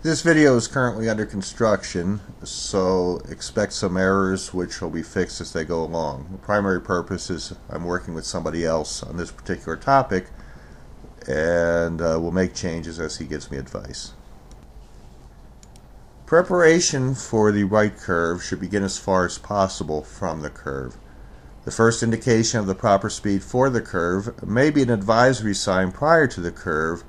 This video is currently under construction, so expect some errors which will be fixed as they go along. The primary purpose is I'm working with somebody else on this particular topic, and we'll make changes as he gives me advice. Preparation for the right curve should begin as far as possible from the curve. The first indication of the proper speed for the curve may be an advisory sign prior to the curve,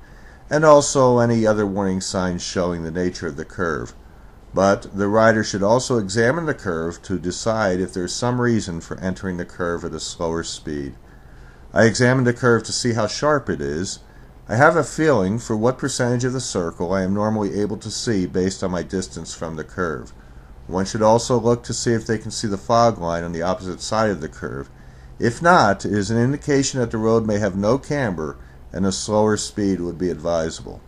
and also any other warning signs showing the nature of the curve. But the rider should also examine the curve to decide if there is some reason for entering the curve at a slower speed. I examined the curve to see how sharp it is. I have a feeling for what percentage of the circle I am normally able to see based on my distance from the curve. One should also look to see if they can see the fog line on the opposite side of the curve. If not, it is an indication that the road may have no camber and a slower speed would be advisable.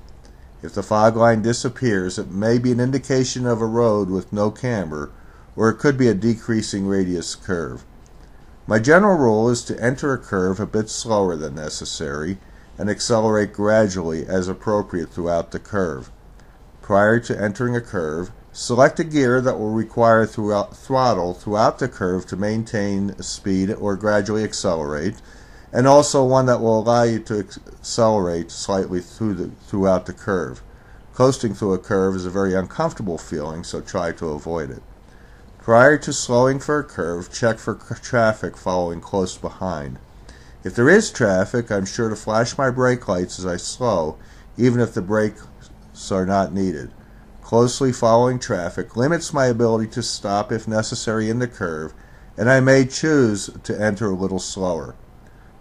If the fog line disappears, it may be an indication of a road with no camber, or it could be a decreasing radius curve. My general rule is to enter a curve a bit slower than necessary and accelerate gradually as appropriate throughout the curve. Prior to entering a curve, select a gear that will require throttle throughout the curve to maintain speed or gradually accelerate, and also one that will allow you to accelerate slightly throughout the curve. Coasting through a curve is a very uncomfortable feeling, so try to avoid it. Prior to slowing for a curve, check for traffic following close behind. If there is traffic, I'm sure to flash my brake lights as I slow, even if the brakes are not needed. Closely following traffic limits my ability to stop if necessary in the curve, and I may choose to enter a little slower.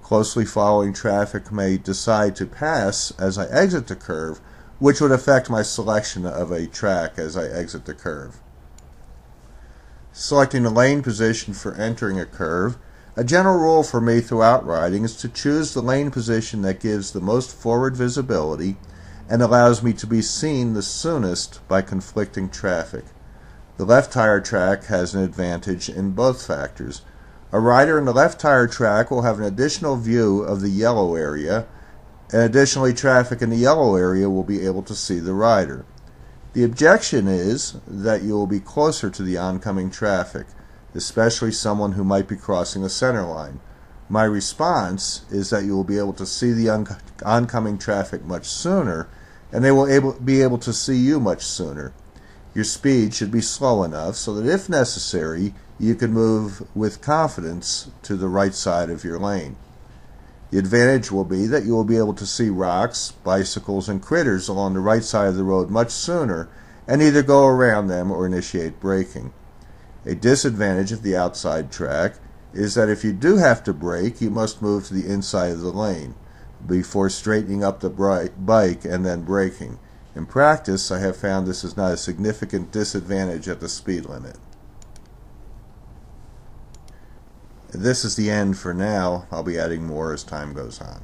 Closely following traffic may decide to pass as I exit the curve, which would affect my selection of a track as I exit the curve. Selecting a lane position for entering a curve. A general rule for me throughout riding is to choose the lane position that gives the most forward visibility and allows me to be seen the soonest by conflicting traffic. The left tire track has an advantage in both factors. A rider in the left tire track will have an additional view of the yellow area, and additionally traffic in the yellow area will be able to see the rider. The objection is that you will be closer to the oncoming traffic, especially someone who might be crossing the center line. My response is that you will be able to see the oncoming traffic much sooner, and they will be able to see you much sooner. Your speed should be slow enough so that if necessary, you can move with confidence to the right side of your lane. The advantage will be that you will be able to see rocks, bicycles, and critters along the right side of the road much sooner and either go around them or initiate braking. A disadvantage of the outside track is that if you do have to brake, you must move to the inside of the lane before straightening up the bike and then braking. In practice, I have found this is not a significant disadvantage at the speed limit. This is the end for now. I'll be adding more as time goes on.